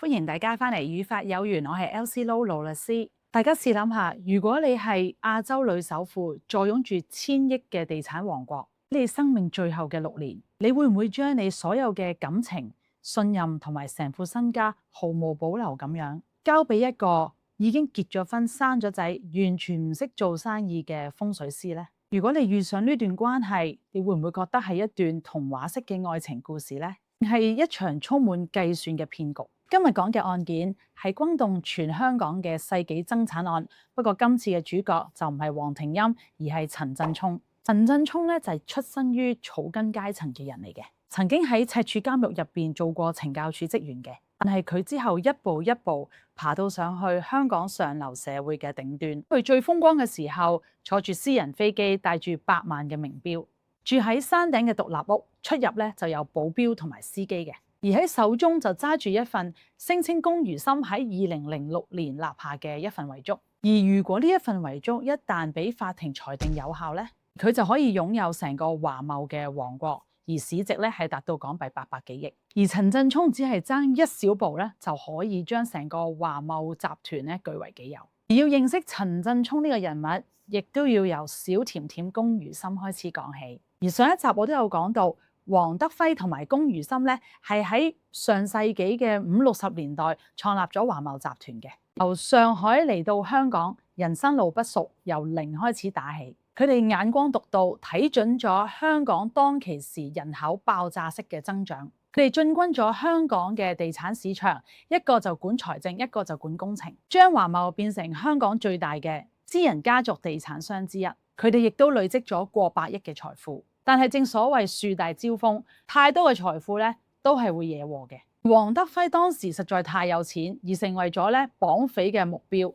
歡迎大家返嚟語法有緣，我係 LC Low 勞律師。大家試諗下，如果你係亞洲女首富，坐擁住千億嘅地產王國，你生命最後嘅6年，你會唔會將你所有嘅感情、信任同埋成副身家毫無保留咁樣交俾一個已經結咗婚、生咗仔、完全唔識做生意嘅風水師呢？如果你遇上呢段關係，你會唔會覺得係一段童話式嘅愛情故事呢？係一場充滿計算嘅騙局。今日講嘅案件係轟動全香港嘅世紀爭產案，不過今次嘅主角就唔係黃庭欽，而係陳振聰。陳振聰咧就係出身於草根階層嘅人嚟嘅，曾經喺赤柱監獄入邊做過懲教署職員嘅，但係佢之後一步一步爬到上去香港上流社會嘅頂端。佢最風光嘅時候，坐住私人飛機，帶住百萬嘅名錶，住喺山頂嘅獨立屋，出入咧就有保鏢同埋司機嘅。而喺手中就揸住一份聲稱龔如心喺2006年立下嘅一份遺囑，而如果呢一份遺囑一旦俾法庭裁定有效咧，佢就可以擁有成個華懋嘅王國，而市值咧係達到港幣800幾億，而陳振聰只係爭一小步咧就可以將成個華懋集團咧據為己有。而要認識陳振聰呢個人物，亦都要由小甜甜龔如心開始講起。而上一集我都有講到，黃德輝同埋龔如心咧，係喺上世紀嘅50、60年代創立咗華懋集團嘅。由上海嚟到香港，人生路不熟，由零開始打起。佢哋眼光獨到，睇準咗香港當其時人口爆炸式嘅增長。佢哋進軍咗香港嘅地產市場，一個就管財政，一個就管工程，將華懋變成香港最大嘅私人家族地產商之一。佢哋亦都累積咗過百億嘅財富。但係正所謂樹大招風，太多嘅財富咧都係會惹禍嘅。黃德輝當時實在太有錢，而成為咗咧綁匪嘅目標。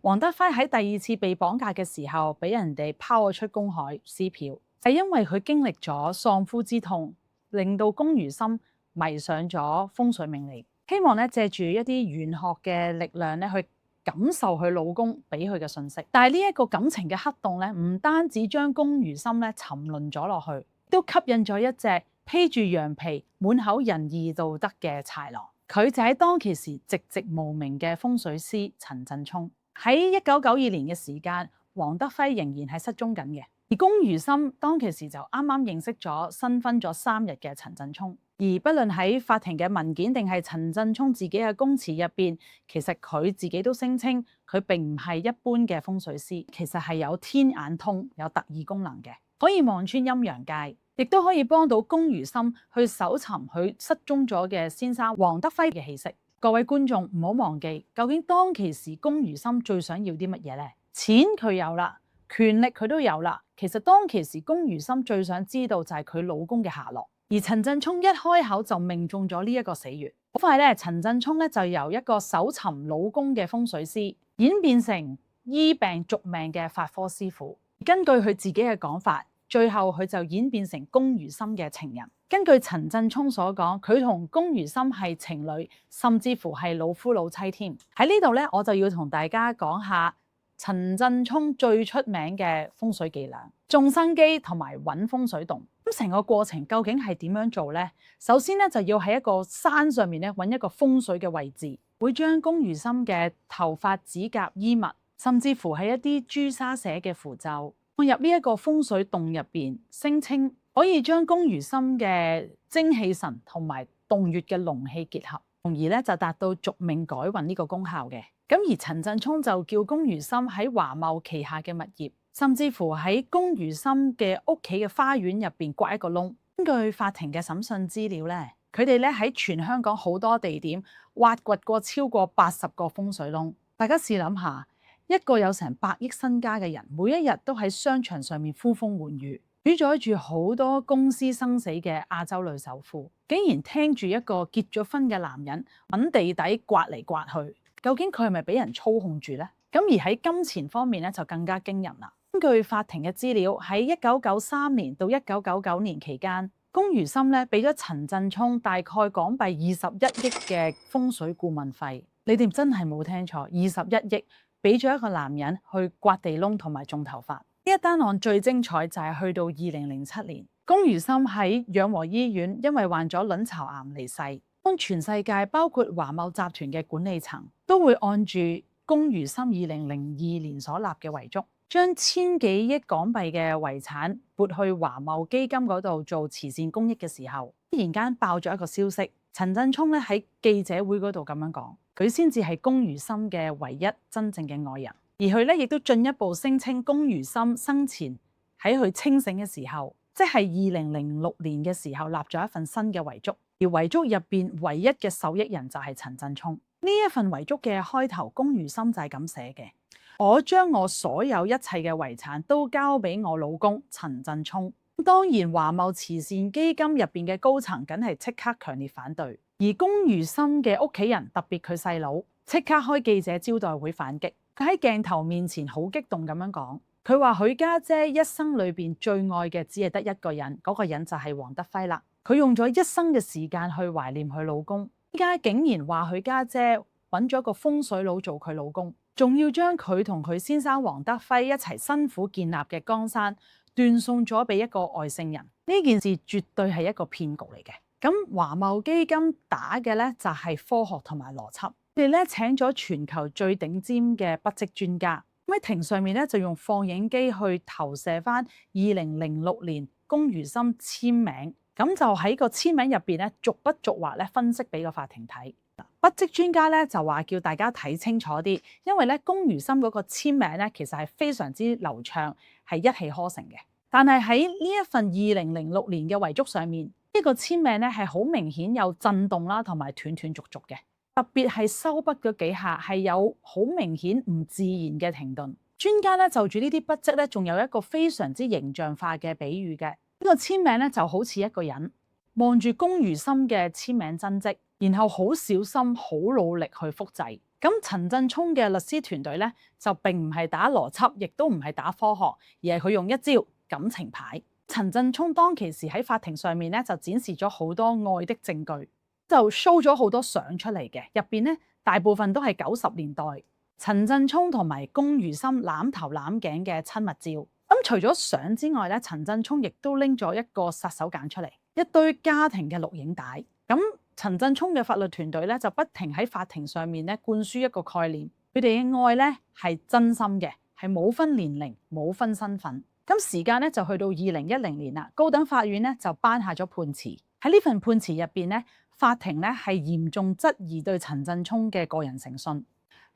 黃德輝喺第二次被綁架嘅時候，俾人哋拋咗出公海撕票，係因為佢經歷咗喪夫之痛，令到龔如心迷上咗風水命理，希望咧借住一啲玄學嘅力量咧去感受佢老公俾佢嘅信息。但係呢一個感情嘅黑洞咧，唔單止將龔如心咧沉淪咗落去，都吸引咗一隻披住羊皮、滿口仁義道德嘅豺狼。佢就喺當其時籍籍無名嘅風水師陳振聰。喺1992年嘅時間，黃德輝仍然係失蹤緊嘅，而龔如心當其時就啱啱認識咗新婚咗3日嘅陳振聰。而不論喺法庭嘅文件定係陳振聰自己嘅供詞入邊，其實佢自己都聲稱佢並唔係一般嘅風水師，其實係有天眼通、有特異功能嘅，可以望穿陰陽界，亦都可以幫到龔如心去搜尋佢失蹤咗嘅先生黃德輝嘅氣息。各位觀眾唔好忘記，究竟當其時龔如心最想要啲乜嘢呢？錢佢有啦，權力佢都有啦。其實當其時龔如心最想知道就係佢老公嘅下落。而陳振聰一開口就命中咗呢一個死穴。好快咧，陳振聰咧就由一個搜尋老公嘅風水師，演變成醫病續命嘅法科師傅。根據佢自己嘅講法，最後佢就演變成龔如心嘅情人。根據陳振聰所講，佢同龔如心係情侶，甚至乎係老夫老妻添。喺呢度咧，我就要同大家講下陳振聰最出名嘅風水伎倆：種生基同埋揾風水洞。咁成個過程究竟係點樣做呢？首先咧就要喺一個山上面咧揾一個風水嘅位置，會將龔如心嘅頭髮、指甲、衣物，甚至乎係一啲朱砂寫嘅符咒，放入呢一個風水洞入邊，聲稱可以將龔如心嘅精氣神同埋洞穴嘅龍氣結合，從而咧就達到續命改運呢個功效嘅。咁而陳振聰就叫龔如心喺華懋旗下嘅物業，甚至乎喺龔如心嘅屋企嘅花園入邊掘一個窿。根據法庭嘅審訊資料咧，佢哋咧喺全香港好多地點挖掘過超過80個風水窿。大家試諗下，一個有成100億身家嘅人，每一日都喺商場上面呼風喚雨，主宰住好多公司生死嘅亞洲女首富，竟然聽住一個結咗婚嘅男人揾地底刮嚟刮去。究竟佢係咪俾人操控住呢？咁而喺金錢方面咧就更加驚人啦。根據法庭嘅資料，喺1993年到1999年期間，龔如心咧俾咗陳振聰大概港幣21億嘅風水顧問費。你哋真係冇聽錯，21億俾咗一個男人去刮地窿同埋種頭髮。呢一單案最精彩就係去到2007年，龔如心喺養和醫院因為患咗卵巢癌離世。當全世界包括華懋集團嘅管理層都會按住龔如心2002年所立嘅遺囑，將千幾億港幣嘅遺產撥去華懋基金嗰度做慈善公益嘅時候，突然間爆咗一個消息，陳振聰咧喺記者會嗰度咁樣講，佢先至係龔如心嘅唯一真正嘅愛人，而佢咧亦都進一步聲稱龔如心生前喺佢清醒嘅時候，即係2006年嘅時候立咗一份新嘅遺囑。而遺囑入邊唯一嘅受益人就係陳振聰。呢一份遺囑嘅開頭，龔如心就係咁寫嘅：我將我所有一切嘅遺產都交俾我老公陳振聰。當然華懋慈善基金入邊嘅高層梗係即刻強烈反對，而龔如心嘅屋企人，特別佢細佬，即刻開記者招待會反擊。佢喺鏡頭面前好激動咁樣講，佢話佢家姐一生裏邊最愛嘅只係得一個人，嗰個人就係黃德輝啦。佢用咗一生嘅時間去懷念佢老公，依家竟然話佢家姐揾咗個風水佬做佢老公，仲要將佢同佢先生黃德輝一齊辛苦建立嘅江山斷送咗俾一個外星人。呢件事絕對係一個騙局嚟嘅。咁華懋基金打嘅咧就係科學同埋邏輯，佢哋咧請咗全球最頂尖嘅筆跡專家，咁喺庭上面咧就用放映機去投射翻2006年龔如心簽名。咁就喺個簽名入邊咧，逐筆逐畫咧分析俾個法庭睇。筆跡專家咧就話叫大家睇清楚啲，因為咧龔如心嗰個簽名咧其實係非常之流暢，係一氣呵成嘅。但係喺呢一份2006年嘅遺囑上面，呢個簽名咧係好明顯有震動啦，同埋斷斷續續嘅。特別係收筆嗰幾下係有好明顯唔自然嘅停頓。專家咧就住呢啲筆跡咧，仲有一個非常之形象化嘅比喻嘅。呢個簽名咧就好似一個人望住龔如心嘅簽名真跡，然後好小心、好努力去複製。咁陳振聰嘅律師團隊咧就並唔係打邏輯，亦都唔係打科學，而係佢用一招感情牌。陳振聰當其時喺法庭上面咧就展示咗好多愛的證據，就 show 咗好多相出嚟嘅，入邊咧大部分都係90年代陳振聰同埋龔如心攬頭攬頸嘅親密照。咁除咗相之外咧，陳振聰亦都拎咗一個殺手鐧出嚟，一堆家庭嘅錄影帶。咁陳振聰嘅法律團隊咧就不停喺法庭上面咧灌輸一個概念，佢哋嘅愛咧係真心嘅，係冇分年齡、冇分身份。咁時間咧就去到2010年啦，高等法院咧就頒下咗判詞。喺呢份判詞入邊咧，法庭咧係嚴重質疑對陳振聰嘅個人誠信。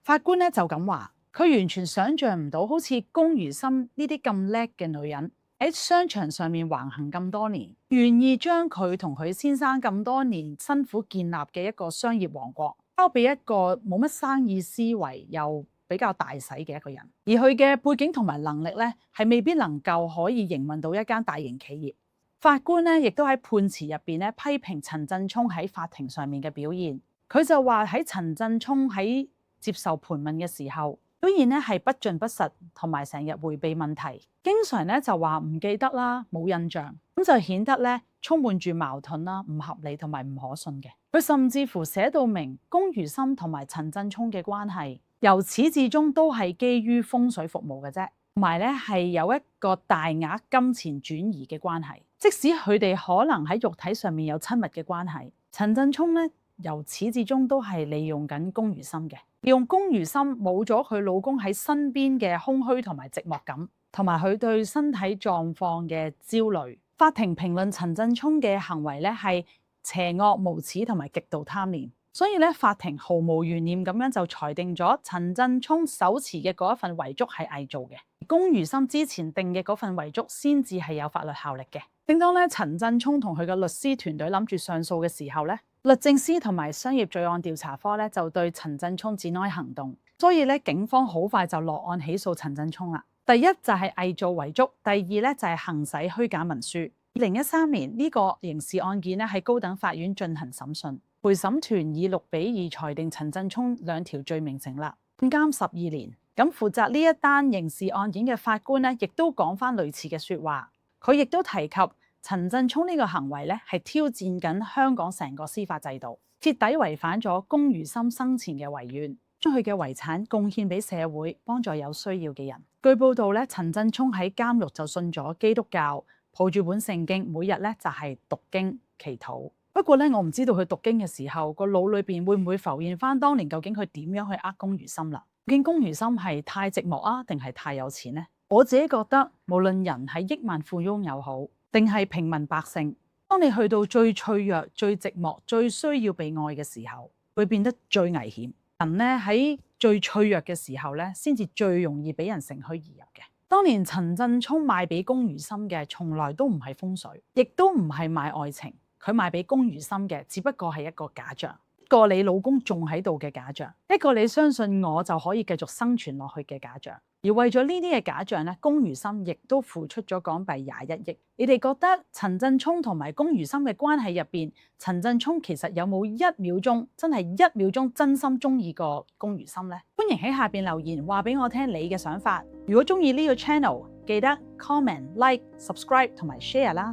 法官咧就咁話。佢完全想像唔到，好似龔如心呢啲咁叻嘅女人喺商場上面橫行咁多年，願意將佢同佢先生咁多年辛苦建立嘅一個商業王國交俾一個冇乜生意思維又比較大使嘅一個人，而佢嘅背景同埋能力咧係未必能夠可以營運到一間大型企業。法官咧亦都喺判詞入邊咧批評陳振聰喺法庭上面嘅表現，佢就話喺陳振聰喺接受盤問嘅時候，表現咧係不盡不實，同埋成日迴避問題，經常咧就話唔記得啦、冇印象，咁就顯得咧充滿住矛盾啦、唔合理同埋唔可信嘅。佢甚至乎寫到明龔如心同埋陳振聰嘅關係，由始至終都係基於風水服務嘅啫，同埋咧係有一個大額金錢轉移嘅關係。即使佢哋可能喺肉體上面有親密嘅關係，陳振聰咧由始至終都係利用緊龔如心嘅。利用龔如心冇咗佢老公喺身邊嘅空虛同埋寂寞感，同埋佢對身體狀況嘅焦慮。法庭評論陳振聰嘅行為咧係邪惡無恥同埋極度貪念，所以咧法庭毫無懸念咁樣就裁定咗陳振聰手持嘅嗰一份遺囑係偽造嘅，龔如心之前定嘅嗰份遺囑先至係有法律效力嘅。正當咧陳振聰同佢嘅律師團隊諗住上訴嘅時候咧，律政司同埋商業罪案調查科咧就對陳振聰展開行動，所以咧警方好快就落案起訴陳振聰啦。第一就係偽造遺囑，第二咧就係行使虛假文書。2013年呢個刑事案件咧喺高等法院進行審訊，陪審團以6-2裁定陳振聰兩條罪名成立，判監12年。咁負責呢一單刑事案件嘅法官咧，亦都講翻類似嘅説話，佢亦都提及陳振聰呢個行為咧係挑戰緊香港成個司法制度，徹底違反咗龔如心生前嘅遺願，將佢嘅遺產貢獻俾社會，幫助有需要嘅人。據報道咧，陳振聰喺監獄就信咗基督教，抱住本聖經，每日咧就係讀經祈禱。不過咧，我唔知道佢讀經嘅時候個腦裏邊會唔會浮現翻當年究竟佢點樣去呃龔如心啦？究竟龔如心係太寂寞啊，定係太有錢呢？我自己覺得，無論人係億萬富翁又好，定係平民百姓，當你去到最脆弱、最寂寞、最需要被愛嘅時候，會變得最危險。人咧喺最脆弱嘅時候咧，先至最容易俾人乘虛而入嘅。當年陳振聰賣俾龔如心嘅，從來都唔係風水，亦都唔係賣愛情。佢賣俾龔如心嘅，只不過係一個假象，一個你老公仲喺度嘅假象，一個你相信我就可以繼續生存落去嘅假象。而為咗呢啲嘅假象咧，龔如心亦都付出咗港幣21億。你哋覺得陳振聰同埋龔如心嘅關係入邊，陳振聰其實有冇1秒鐘真係1秒鐘真心中意過龔如心呢？歡迎喺下邊留言話俾我聽你嘅想法。如果中意呢個 channel，記得 comment、like、subscribe 同埋 share 啦。